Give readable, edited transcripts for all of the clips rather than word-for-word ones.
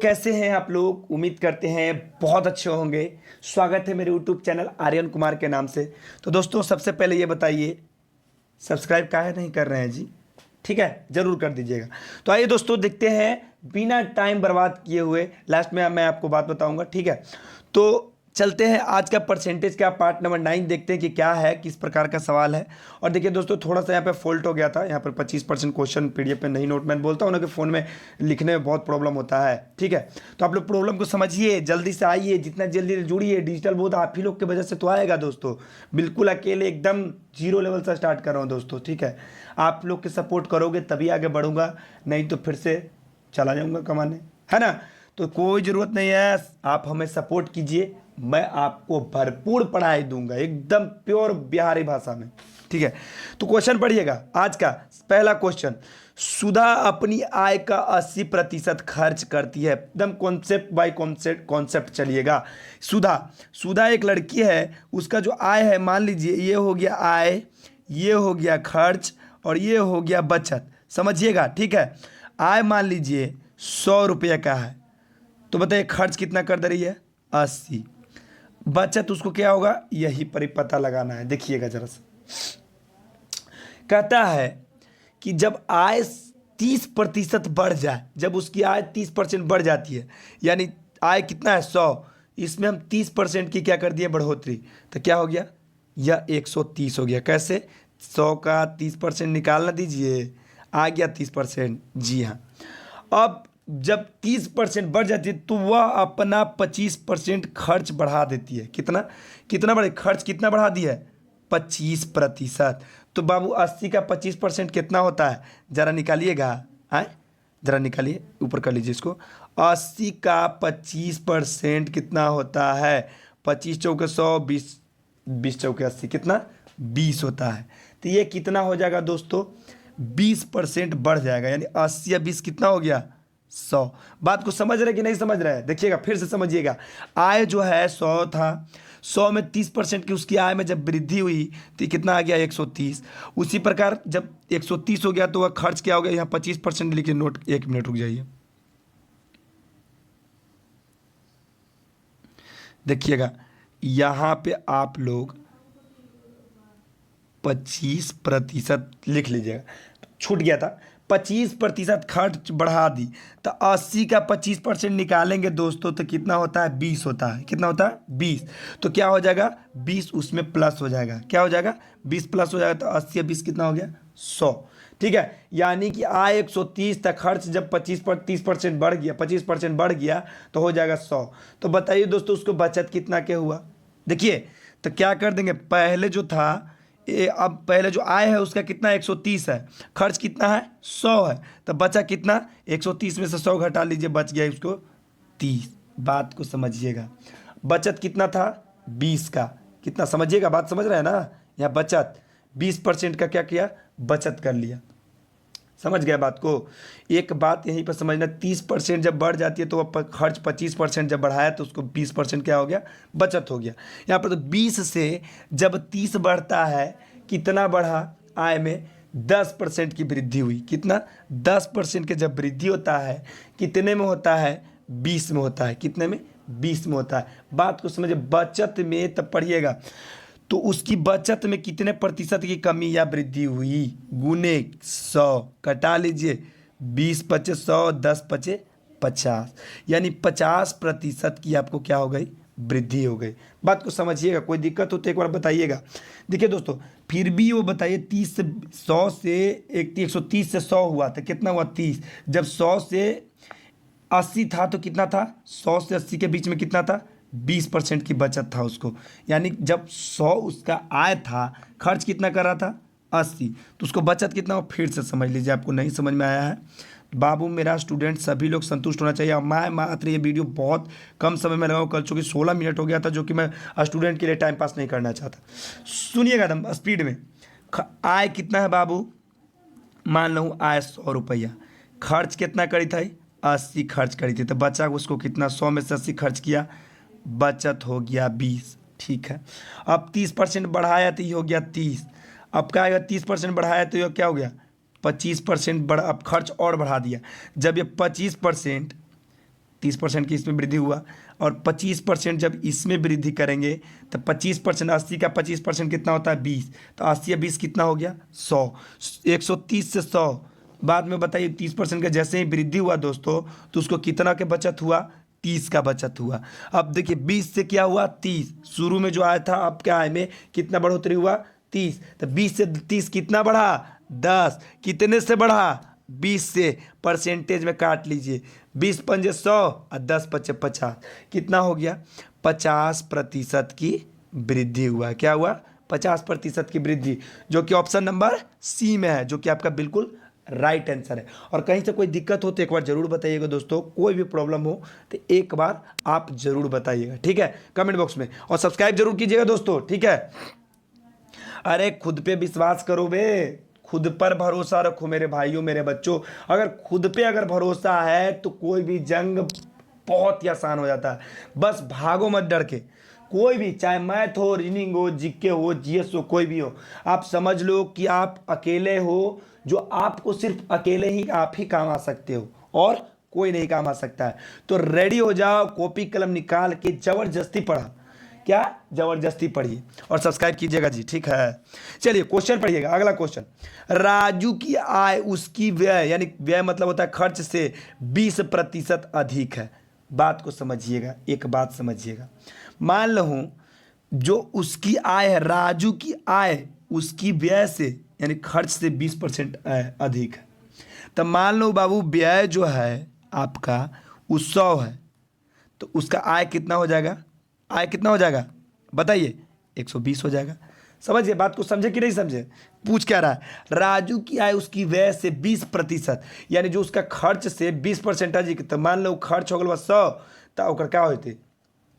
कैसे हैं आप लोग। उम्मीद करते हैं बहुत अच्छे होंगे। स्वागत है मेरे यूट्यूब चैनल आर्यन कुमार के नाम से। तो दोस्तों सबसे पहले ये बताइए सब्सक्राइब काहे नहीं कर रहे हैं जी। ठीक है, जरूर कर दीजिएगा। तो आइए दोस्तों देखते हैं बिना टाइम बर्बाद किए हुए। लास्ट में मैं आपको बात बताऊंगा, ठीक है। तो चलते हैं आज का परसेंटेज का पार्ट नंबर 9 देखते हैं कि क्या है, किस प्रकार का सवाल है। और देखिए दोस्तों थोड़ा सा यहाँ पे फॉल्ट हो गया था। यहाँ पर 25% क्वेश्चन पीडीएफ में नहीं नोट, मैं बोलता हूँ ना कि फ़ोन में लिखने में बहुत प्रॉब्लम होता है, ठीक है। तो आप लोग प्रॉब्लम को समझिए, जल्दी से आइए, जितना जल्दी जुड़िए। डिजिटल बोर्ड आप ही लोग की वजह से तो आएगा दोस्तों। बिल्कुल अकेले एकदम जीरो लेवल से स्टार्ट कर रहा हूँ दोस्तों, ठीक है। आप लोग के सपोर्ट करोगे तभी आगे बढ़ूंगा, नहीं तो फिर से चला जाऊंगा कमाने, है ना। तो कोई ज़रूरत नहीं है, आप हमें सपोर्ट कीजिए, मैं आपको भरपूर पढ़ाई दूंगा एकदम प्योर बिहारी भाषा में, ठीक है। तो क्वेश्चन पढ़िएगा आज का पहला क्वेश्चन। सुधा अपनी आय का 80% खर्च करती है। एकदम कॉन्सेप्ट बाय कॉन्सेप्ट चलिएगा। सुधा एक लड़की है, उसका जो आय है, मान लीजिए ये हो गया आय, ये हो गया खर्च और ये हो गया बचत, समझिएगा, ठीक है। आय मान लीजिए 100 रुपये का है, तो बताइए खर्च कितना कर दे रही है, 80। बचत उसको क्या होगा, यही पर ही पता लगाना है। देखिएगा जरा सा, कहता है कि जब आय 30% बढ़ जाए, जब उसकी आय 30% बढ़ जाती है, यानी आय कितना है 100, इसमें हम 30% की क्या कर दिए, बढ़ोतरी, तो क्या हो गया, यह 130 हो गया। कैसे, 100 का 30% निकालना दीजिए, आ गया 30%। जी हाँ, अब जब 30% बढ़ जाती है तो वह अपना 25% खर्च बढ़ा देती है। कितना कितना बढ़े, खर्च कितना बढ़ा दिया है, 25%। तो बाबू 80 का 25% कितना होता है, जरा निकालिएगा, है जरा निकालिए, ऊपर कर लीजिए इसको। 80 का 25% कितना होता है, 25 चौके 100, 20 चौके 80, कितना 20 होता है। तो ये कितना हो जाएगा दोस्तों, 20% बढ़ जाएगा, यानी 80 या 20 कितना हो गया, 100। बात को समझ रहे कि नहीं समझ रहे हैं, देखिएगा फिर से समझिएगा। आय जो है 100 था, 100 में 30% की उसकी आय में जब वृद्धि हुई तो कितना आ गया, 130। उसी प्रकार जब 130 हो गया तो वह खर्च क्या हो गया, यहाँ 25% लिखिए नोट, 1 मिनट रुक जाइए, देखिएगा यहाँ पे आप लोग 25% लिख लीजिएगा, छूट गया था। 25% खर्च बढ़ा दी, तो 80 का 25% निकालेंगे दोस्तों तो कितना होता है, 20 होता है। कितना होता है, 20। तो क्या हो जाएगा, 20 उसमें प्लस हो जाएगा, क्या हो जाएगा, 20 प्लस हो जाएगा, तो 80 या 20 कितना हो गया, 100, ठीक है। यानी कि आय 130 तक, खर्च जब 30% बढ़ गया, 25% बढ़ गया तो हो जाएगा 100। तो बताइए दोस्तों उसको बचत कितना के हुआ। देखिए तो क्या कर देंगे, पहले जो था अब पहले जो आय है उसका कितना 130 है, खर्च कितना है 100 है, तो बचा कितना, 130 में से 100 घटा लीजिए, बच गया उसको 30। बात को समझिएगा, बचत कितना था 20 का, कितना समझिएगा, बात समझ रहे हैं ना। यहाँ बचत 20% का क्या किया, बचत कर लिया, समझ गया बात को। एक बात यहीं पर समझना, 30% जब बढ़ जाती है तो वह खर्च 25% जब बढ़ाया तो उसको 20% क्या हो गया, बचत हो गया। यहाँ पर तो 20 से जब 30 बढ़ता है, कितना बढ़ा, आय में 10% की वृद्धि हुई। कितना, 10% के जब वृद्धि होता है कितने में होता है, 20 में होता है। कितने में, 20 में होता है। बात को समझिए, बचत में तब पढ़िएगा तो उसकी बचत में कितने प्रतिशत की कमी या वृद्धि हुई, गुने 100, कटा लीजिए, 20 पचे 100, 10 पचे 50, यानी 50% की आपको क्या हो गई, वृद्धि हो गई। बात को समझिएगा, कोई दिक्कत हो तो एक बार बताइएगा। देखिए दोस्तों फिर भी वो बताइए 30 से 100 से 130 से 100 हुआ तो कितना हुआ, 30। जब 100 से 80 था तो कितना था, 100 से 80 के बीच में कितना था, 20% की बचत था उसको। यानी जब 100 उसका आय था, खर्च कितना कर रहा था 80, तो उसको बचत कितना हो, फिर से समझ लीजिए। आपको नहीं समझ में आया है बाबू, मेरा स्टूडेंट सभी लोग संतुष्ट होना चाहिए। मैं मात्र ये वीडियो बहुत कम समय में लगाऊँ, कल चूँकि 16 मिनट हो गया था, जो कि मैं स्टूडेंट के लिए टाइम पास नहीं करना चाहता। सुनिएगा एकदम स्पीड में। आय कितना है बाबू, मान लो आय 100 रुपया, खर्च कितना करी था, 80 खर्च करी थी, तो बचा उसको कितना, 100 में से 80 खर्च किया, बचत हो गया 20, ठीक है। अब 30% बढ़ाया तो ये हो गया 30। अब क्या आएगा, 30% बढ़ाया तो ये क्या हो गया, 25% बढ़ा, अब खर्च और बढ़ा दिया। जब ये 25% 30% की इसमें वृद्धि हुआ, और 25% जब इसमें वृद्धि करेंगे तो 25%, 80 का 25% कितना होता है 20, तो 80 या 20 कितना हो गया 100, 130 से 100। बाद में बताइए 30% का जैसे ही वृद्धि हुआ दोस्तों तो उसको कितना के बचत हुआ, 30 का बचत हुआ। अब देखिए 20 से क्या हुआ 30, शुरू में जो आया था अब क्या आय में कितना बढ़ोतरी हुआ 30, तो 20 से 30 कितना बढ़ा 10, कितने से बढ़ा 20 से, परसेंटेज में काट लीजिए, 20 पंजे 100 और 10 पचे 50, कितना हो गया 50% की वृद्धि हुआ। क्या हुआ 50% की वृद्धि, जो कि ऑप्शन नंबर सी में है, जो कि आपका बिल्कुल राइट आंसर है। और कहीं से कोई दिक्कत हो तो एक बार जरूर बताइएगा दोस्तों, कोई भी प्रॉब्लम हो तो एक बार आप जरूर बताइएगा, ठीक है, कमेंट बॉक्स में, और सब्सक्राइब जरूर कीजिएगा दोस्तों, ठीक है। अरे खुद पे विश्वास करो बे, खुद पर भरोसा रखो मेरे भाइयों मेरे बच्चों। अगर खुद पे अगर भरोसा है तो कोई भी जंग बहुत ही आसान हो जाता है। बस भागो मत डर के, कोई भी, चाहे मैथ हो, रीजनिंग हो, जीके हो, जीएस हो, कोई भी हो, आप समझ लो कि आप अकेले हो, जो आपको सिर्फ अकेले ही आप ही काम आ सकते हो और कोई नहीं काम आ सकता है। तो रेडी हो जाओ, कॉपी कलम निकाल के जबरदस्ती पढ़ा, क्या जबरदस्ती पढ़िए, और सब्सक्राइब कीजिएगा जी, ठीक है। चलिए क्वेश्चन पढ़िएगा, अगला क्वेश्चन, राजू की आय उसकी व्यय, यानी व्यय मतलब होता है खर्च से 20% अधिक है। बात को समझिएगा, एक बात समझिएगा, मान लो जो उसकी आय है, राजू की आय उसकी व्यय से यानी खर्च से 20% अधिक है। तो मान लो बाबू व्यय जो है आपका वो 100 है, तो उसका आय कितना हो जाएगा, आय कितना हो जाएगा बताइए, 120 हो जाएगा। समझिए बात को, समझे कि नहीं समझे, पूछ क्या रहा है, राजू की आय उसकी व्यय से 20%, यानी जो उसका खर्च से 20% अधिक, तो मान लो खर्च हो गया 100, तो ओकर क्या होते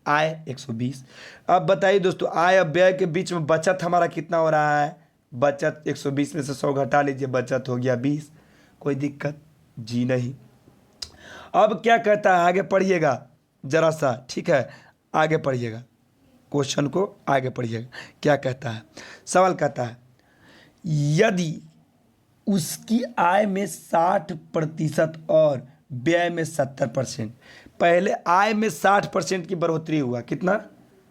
आय 120। अब बताइए दोस्तों, आय और व्यय के बीच में बचत हमारा कितना हो रहा है, बचत 120 में से 100 घटा लीजिए, बचत हो गया 20, कोई दिक्कत जी नहीं। अब क्या कहता है, आगे पढ़िएगा जरा सा, ठीक है, आगे पढ़िएगा, क्वेश्चन को आगे पढ़िएगा, क्या कहता है, सवाल कहता है यदि उसकी आय में 60% और व्यय में 70%, पहले आय में 60% की बढ़ोतरी हुआ, कितना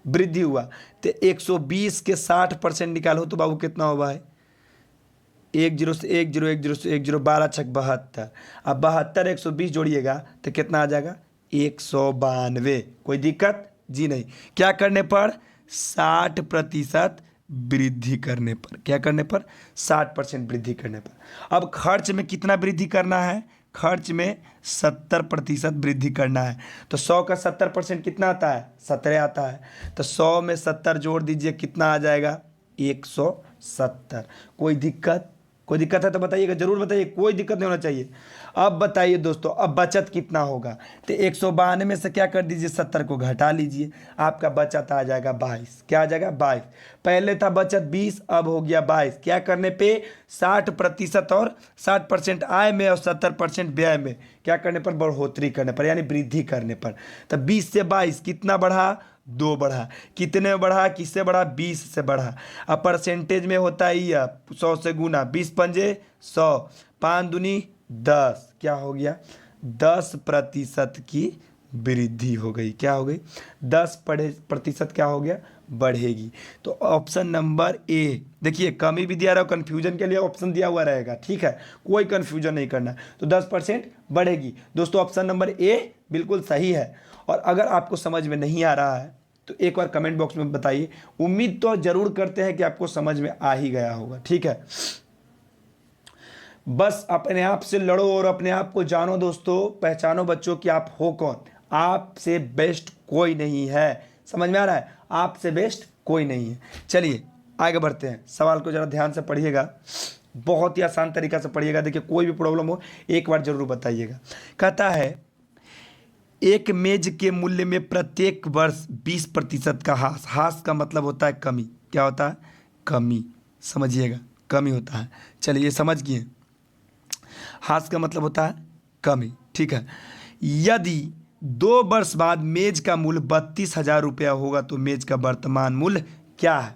वृद्धि हुआ, तो 120 के 60% निकालो तो बाबू कितना हुआ है, 10 से 10 10 से 10 12 छक 72, अब 72 120 जोड़िएगा तो कितना आ जाएगा 192, कोई दिक्कत जी नहीं। क्या करने पर 60% वृद्धि करने पर, क्या करने पर 60% वृद्धि करने पर। अब खर्च में कितना वृद्धि करना है, खर्च में 70% वृद्धि करना है, तो 100 का 70% कितना आता है 17 आता है, तो 100 में 70 जोड़ दीजिए कितना आ जाएगा 170। कोई दिक्कत, कोई दिक्कत है तो बताइएगा, जरूर बताइए, कोई दिक्कत नहीं होना चाहिए। अब बताइए दोस्तों, अब बचत कितना होगा, तो 192 में से क्या कर दीजिए 70 को घटा लीजिए, आपका बचत आ जाएगा 22, क्या आ जाएगा 22, पहले था बचत 20 अब हो गया 22, क्या करने पे 60% और 60% आय में और 70% व्यय में, क्या करने पर बढ़ोतरी करने पर, यानी वृद्धि करने पर। तो 20 से 22 कितना बढ़ा 2 बढ़ा, कितने में बढ़ा, किससे बढ़ा 20 से बढ़ा। अब परसेंटेज में होता ही 100 से गुना, 20 पंजे 100, 5 दूनी 10, क्या हो गया 10% की वृद्धि हो गई, क्या हो गई 10% क्या हो गया बढ़ेगी। तो ऑप्शन नंबर ए, देखिए कमी भी दिया रहा, कन्फ्यूजन के लिए ऑप्शन दिया हुआ रहेगा, ठीक है, कोई कन्फ्यूजन नहीं करना, तो 10% बढ़ेगी दोस्तों, ऑप्शन नंबर ए बिल्कुल सही है। और अगर आपको समझ में नहीं आ रहा है तो एक बार कमेंट बॉक्स में बताइए, उम्मीद तो जरूर करते हैं कि आपको समझ में आ ही गया होगा, ठीक है। बस अपने आप से लड़ो और अपने आप को जानो दोस्तों, पहचानो बच्चों कि आप हो कौन, आपसे बेस्ट कोई नहीं है, समझ में आ रहा है, आपसे बेस्ट कोई नहीं है। चलिए आगे बढ़ते हैं, सवाल को जरा ध्यान से पढ़िएगा, बहुत ही आसान तरीका से पढ़िएगा, देखिए कोई भी प्रॉब्लम हो एक बार जरूर बताइएगा। कहता है एक मेज के मूल्य में प्रत्येक वर्ष 20% का ह्रास, ह्रास का मतलब होता है कमी, क्या होता है कमी, समझिएगा कमी होता है। चलिए ये समझ गए, ह्रास का मतलब होता है कमी, ठीक है। यदि 2 वर्ष बाद मेज का मूल्य 32,000 रुपया होगा तो मेज का वर्तमान मूल्य क्या है।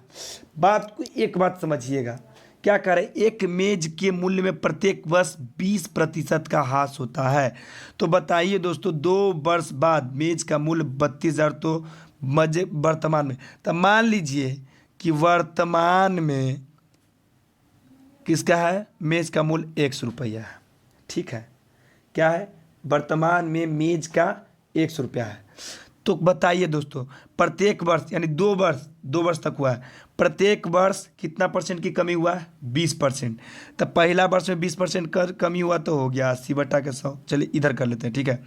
बात को एक बात समझिएगा क्या करें, एक मेज के मूल्य में प्रत्येक वर्ष 20% का ह्रास होता है। तो बताइए दोस्तों, 2 वर्ष बाद मेज का मूल्य 32,000, तो मजे वर्तमान में, तो मान लीजिए कि वर्तमान में किसका है, मेज का मूल्य 100 रुपया है। ठीक है, क्या है, वर्तमान में मेज का 100 रुपया है। तो बताइए दोस्तों, प्रत्येक वर्ष यानी 2 वर्ष तक हुआ है, प्रत्येक वर्ष कितना परसेंट की कमी हुआ है, 20%। तो पहला वर्ष में 20% कर कमी हुआ तो हो गया 80/100। चलिए इधर कर लेते हैं, ठीक है,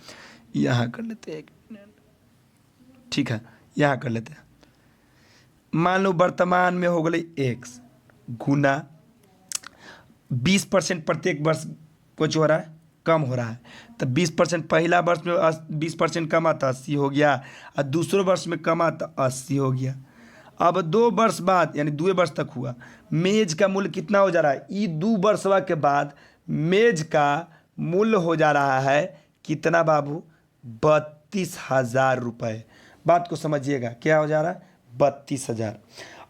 यहाँ कर लेते हैं, ठीक है, यहाँ कर लेते हैं। मान लो वर्तमान में हो गई x गुना 20% प्रत्येक वर्ष कुछ हो रहा है, कम हो रहा है। तो 20% पहला वर्ष में 20% कमा तो 80 हो गया, और दूसरे वर्ष में कमा तो 80 हो गया। अब 2 वर्ष बाद यानी 2 वर्ष तक हुआ, मेज का मूल्य कितना हो जा रहा है, ये 2 वर्षवा के बाद मेज का मूल्य हो जा रहा है कितना बाबू, 32,000 रुपये। बात को समझिएगा, क्या हो जा रहा है, 32,000।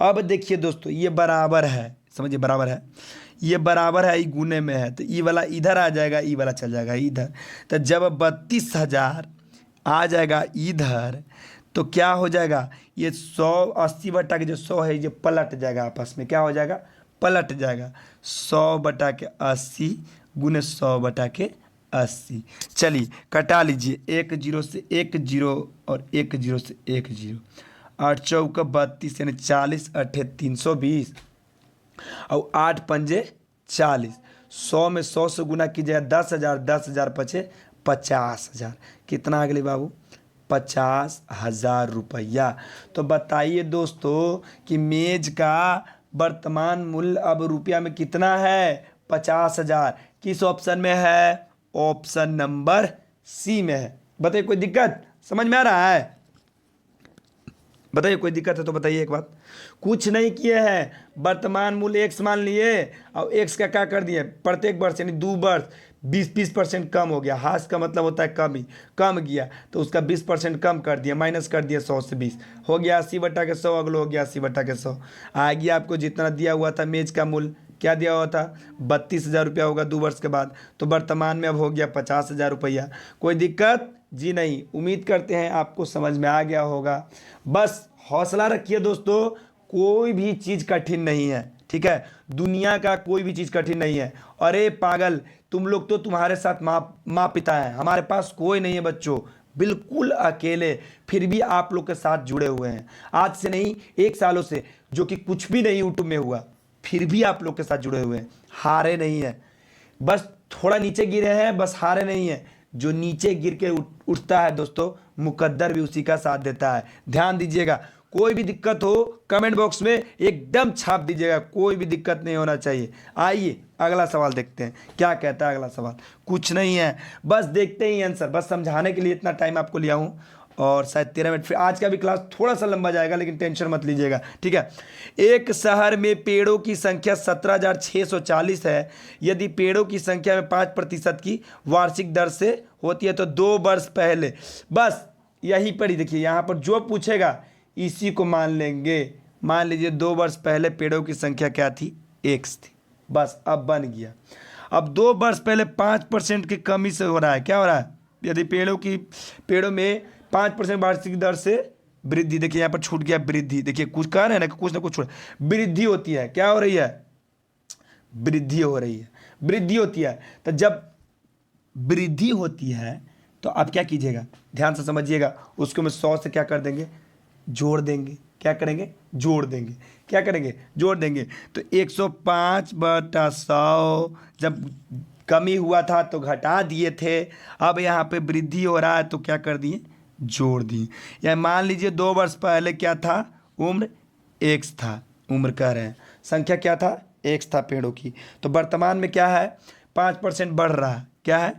अब देखिए दोस्तों, ये बराबर है, समझिए बराबर है, ये बराबर है, ये गुने में है, तो ये वाला इधर आ जाएगा, ये वाला चल जाएगा इधर। तो जब 32,000 आ जाएगा इधर, तो क्या हो जाएगा, ये 180 के जो 100 है ये पलट जाएगा, आपस में क्या हो जाएगा, पलट जाएगा। 100/80 गुने 100/80। चलिए कटा लीजिए, 1 0 से 1 0 और 1 0 से 1 0, 8 चौका 32 यानी 40, 8 320 और 8 पंजे 40। 100 में 100 से गुना कीजिएगा 10,000, 10,000 पचे 50,000, कितना आ गई बाबू, 50,000 रुपया। तो बताइए दोस्तों कि मेज का वर्तमान मूल्य अब रुपया में कितना है, 50,000। किस ऑप्शन में है, ऑप्शन नंबर सी में है। बताइए कोई दिक्कत, समझ में आ रहा है, बताइए कोई दिक्कत है तो बताइए एक बात। कुछ नहीं किए हैं, वर्तमान मूल्य एक्स मान लिए और एक्स का क्या कर दिए, प्रत्येक वर्ष यानी 2 वर्ष 20% कम हो गया। हास का मतलब होता है कमी, कम गया तो उसका 20% कम कर दिया, माइनस कर दिया 100 से 20, हो गया 80/100, अगला हो गया 80/100। आ गया आपको जितना दिया हुआ था मेज का मूल्य, क्या दिया हुआ था, 32,000 रुपया होगा 2 वर्ष के बाद, तो वर्तमान में अब हो गया 50,000 रुपया। कोई दिक्कत जी नहीं, उम्मीद करते हैं आपको समझ में आ गया होगा। बस हौसला रखिए दोस्तों, कोई भी चीज़ कठिन नहीं है, ठीक है, दुनिया का कोई भी चीज़ कठिन नहीं है। अरे पागल, तुम लोग तो तुम्हारे साथ माँ पिता है, हमारे पास कोई नहीं है बच्चों, बिल्कुल अकेले, फिर भी आप लोग के साथ जुड़े हुए हैं। आज से नहीं 1 सालों से, जो कि कुछ भी नहीं यूट्यूब में हुआ, फिर भी आप लोग के साथ जुड़े हुए हैं, हारे नहीं है। बस थोड़ा नीचे गिरे हैं, बस हारे नहीं है। जो नीचे गिर के उठता है दोस्तों, मुकद्दर भी उसी का साथ देता है। ध्यान दीजिएगा, कोई भी दिक्कत हो कमेंट बॉक्स में एकदम छाप दीजिएगा, कोई भी दिक्कत नहीं होना चाहिए। आइए अगला सवाल देखते हैं, क्या कहता है अगला सवाल। कुछ नहीं है, बस देखते ही आंसर, बस समझाने के लिए इतना टाइम आपको लिया हूँ, और शायद 13 मिनट। फिर आज का भी क्लास थोड़ा सा लंबा जाएगा, लेकिन टेंशन मत लीजिएगा, ठीक है। एक शहर में पेड़ों की संख्या 17,640 है। यदि पेड़ों की संख्या में 5% की वार्षिक दर से होती है तो 2 वर्ष पहले, बस यही पर ही देखिए, यहाँ पर जो पूछेगा इसी को मान लेंगे। मान लीजिए 2 वर्ष पहले पेड़ों की संख्या क्या थी, x थी, बस अब बन गया। अब 2 वर्ष पहले 5% की कमी से हो रहा है, क्या हो रहा है, यदि पेड़ों में 5% वार्षिक दर से वृद्धि, देखिए यहाँ पर छूट गया वृद्धि, देखिए कुछ कह रहे हैं ना कि कुछ ना कुछ छूट, वृद्धि होती है, क्या हो रही है, वृद्धि हो रही है, वृद्धि होती है। तो जब वृद्धि होती है तो आप क्या कीजिएगा, ध्यान से समझिएगा, उसको मैं 100 से क्या कर देंगे, जोड़ देंगे। क्या करेंगे, जोड़ देंगे। क्या करेंगे, जोड़ देंगे। तो 105/100 जब कमी हुआ था तो घटा दिए थे, अब यहाँ पे वृद्धि हो रहा है तो क्या कर दिए, जोड़ दिए। या मान लीजिए 2 वर्ष पहले क्या था, उम्र x था, उम्र कह रहे हैं, संख्या क्या था, x था पेड़ों की, तो वर्तमान में क्या है, 5% बढ़ रहा है, क्या है,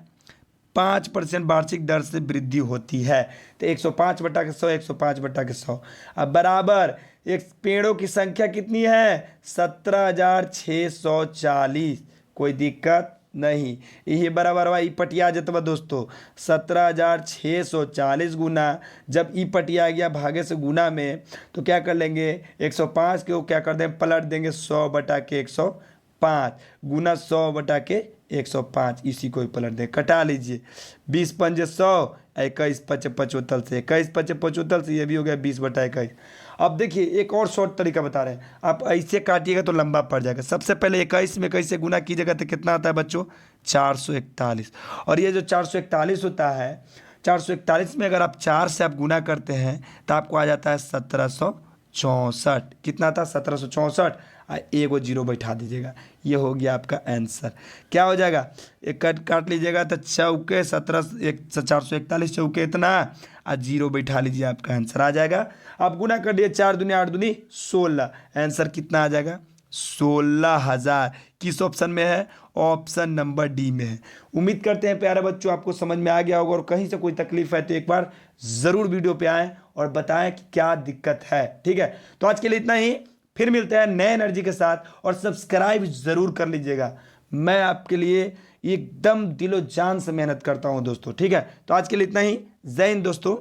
5% वार्षिक दर से वृद्धि होती है। तो 105/100, 105/100 अब बराबर एक पेड़ों की संख्या कितनी है, 17,640। कोई दिक्कत नहीं, यही बराबर हुआ, ई पटिया जतवा दोस्तों, 17,640 गुना, जब ई पटिया गया भागे से गुना में, तो क्या कर लेंगे, 105 को क्या कर दें, पलट देंगे 100/100 5 गुना 100/105, इसी को ही पलट दें, कटा लीजिए। 20 पंजे 100, 21 पचे 75 से, 21 पचे 75 से, ये भी हो गया 20/21। अब देखिए एक और शॉर्ट तरीका बता रहे हैं, आप ऐसे काटिएगा तो लंबा पड़ जाएगा। सबसे पहले 21 में 21 से गुना कीजिएगा तो कितना आता है बच्चों, 441। और ये जो 441 होता है, 441 में अगर आप 4 से आप गुना करते हैं तो आपको आ जाता है 1764। कितना था, 1764, एक वो जीरो बैठा दीजिएगा, ये हो गया आपका आंसर। क्या हो जाएगा, एक काट लीजिएगा तो चौके 441 चौके इतना, और जीरो बैठा लीजिए, आपका आंसर आ जाएगा। आप गुना कर दिए, 4 दूनी 8 दूनी 16, आंसर कितना आ जाएगा, 16,000। किस ऑप्शन में है, ऑप्शन नंबर डी में है। उम्मीद करते हैं प्यारे बच्चों आपको समझ में आ गया होगा, और कहीं से कोई तकलीफ है तो एक बार ज़रूर वीडियो पे आएँ और बताएं कि क्या दिक्कत है। ठीक है, तो आज के लिए इतना ही, फिर मिलते हैं नए एनर्जी के साथ, और सब्सक्राइब ज़रूर कर लीजिएगा। मैं आपके लिए एकदम दिलो जान से मेहनत करता हूं दोस्तों। ठीक है, तो आज के लिए इतना ही। जय हिंद दोस्तों।